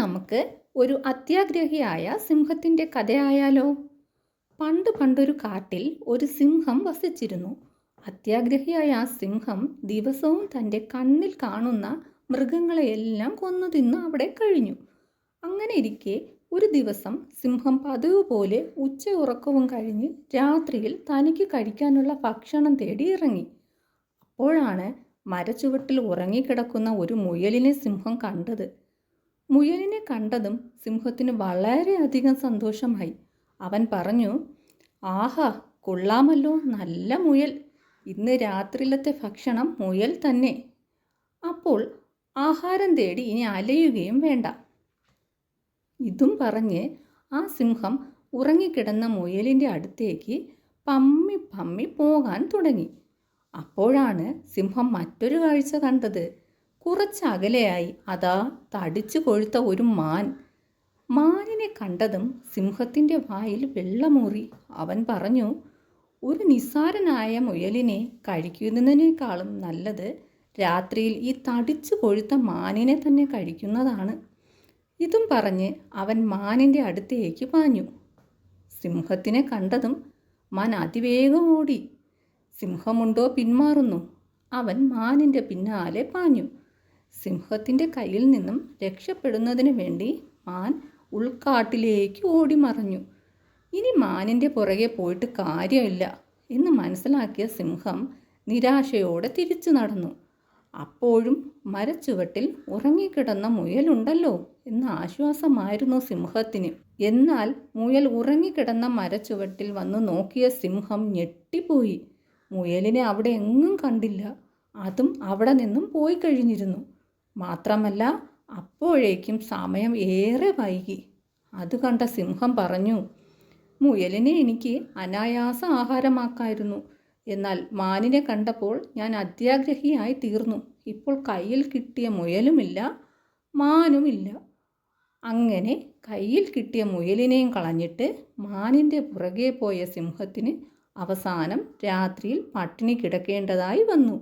നമുക്ക് ഒരു അത്യാഗ്രഹിയായ സിംഹത്തിൻ്റെ കഥയായാലോ? പണ്ടൊരു കാട്ടിൽ ഒരു സിംഹം വസിച്ചിരുന്നു. അത്യാഗ്രഹിയായ ആ സിംഹം ദിവസവും തൻ്റെ കണ്ണിൽ കാണുന്ന മൃഗങ്ങളെയെല്ലാം കൊന്നു തിന്ന് അവിടെ കഴിഞ്ഞു. അങ്ങനെ ഇരിക്കെ ഒരു ദിവസം സിംഹം പതിവ് പോലെ ഉച്ചയുറക്കവും കഴിഞ്ഞ് രാത്രിയിൽ തനിക്ക് കഴിക്കാനുള്ള ഭക്ഷണം തേടി ഇറങ്ങി. അപ്പോഴാണ് മരച്ചുവട്ടിൽ ഉറങ്ങിക്കിടക്കുന്ന ഒരു മുയലിനെ സിംഹം കണ്ടത്. മുയലിനെ കണ്ടതും സിംഹത്തിന് വളരെയധികം സന്തോഷമായി. അവൻ പറഞ്ഞു, ആഹാ, കൊള്ളാമല്ലോ, നല്ല മുയൽ. ഇന്ന് രാത്രിയിലത്തെ ഭക്ഷണം മുയൽ തന്നെ. അപ്പോൾ ആഹാരം തേടി ഇനി അലയുകയും വേണ്ട. ഇതും പറഞ്ഞ് ആ സിംഹം ഉറങ്ങിക്കിടന്ന മുയലിൻ്റെ അടുത്തേക്ക് പമ്മി പമ്മി പോകാൻ തുടങ്ങി. അപ്പോഴാണ് സിംഹം മറ്റൊരു കാഴ്ച കണ്ടത്. കുറച്ചകലെയായി അതാ തടിച്ചു കൊഴുത്ത ഒരു മാൻ. മാനിനെ കണ്ടതും സിംഹത്തിൻ്റെ വായിൽ വെള്ളമൂറി. അവൻ പറഞ്ഞു, ഒരു നിസ്സാരനായ മുയലിനെ കഴിക്കുന്നതിനേക്കാളും നല്ലത് രാത്രിയിൽ ഈ തടിച്ചു കൊഴുത്ത മാനിനെ തന്നെ കഴിക്കുന്നതാണ്. ഇതും പറഞ്ഞ് അവൻ മാനിൻ്റെ അടുത്തേക്ക് പാഞ്ഞു. സിംഹത്തിനെ കണ്ടതും മാൻ അതിവേഗം ഓടി. സിംഹമുണ്ടോ പിന്മാറുന്നു. അവൻ മാനിൻ്റെ പിന്നാലെ പാഞ്ഞു. സിംഹത്തിൻ്റെ കയ്യിൽ നിന്നും രക്ഷപ്പെടുന്നതിന് വേണ്ടി മാൻ ഉൾക്കാട്ടിലേക്ക് ഓടി മറഞ്ഞു. ഇനി മാനിൻ്റെ പുറകെ പോയിട്ട് കാര്യമില്ല എന്ന് മനസ്സിലാക്കിയ സിംഹം നിരാശയോടെ തിരിച്ചു നടന്നു. അപ്പോഴും മരച്ചുവട്ടിൽ ഉറങ്ങിക്കിടന്ന മുയലുണ്ടല്ലോ എന്ന ആശ്വാസമായിരുന്നു സിംഹത്തിന്. എന്നാൽ മുയൽ ഉറങ്ങിക്കിടന്ന മരച്ചുവട്ടിൽ വന്നു നോക്കിയ സിംഹം ഞെട്ടിപ്പോയി. മുയലിനെ അവിടെ എങ്ങും കണ്ടില്ല. അതും അവിടെ നിന്നും പോയി കഴിഞ്ഞിരുന്നു. മാത്രമല്ല, അപ്പോഴേക്കും സമയം ഏറെ വൈകി. അത് കണ്ട സിംഹം പറഞ്ഞു, മുയലിനെ എനിക്ക് അനായാസ ആഹാരമാക്കായിരുന്നു. എന്നാൽ മാനിനെ കണ്ടപ്പോൾ ഞാൻ അത്യാഗ്രഹിയായി തീർന്നു. ഇപ്പോൾ കയ്യിൽ കിട്ടിയ മുയലുമില്ല, മാനുമില്ല. അങ്ങനെ കയ്യിൽ കിട്ടിയ മുയലിനെയും കളഞ്ഞിട്ട് മാനിൻ്റെ പുറകെ പോയ സിംഹത്തിന് അവസാനം രാത്രിയിൽ പട്ടിണി കിടക്കേണ്ടതായി വന്നു.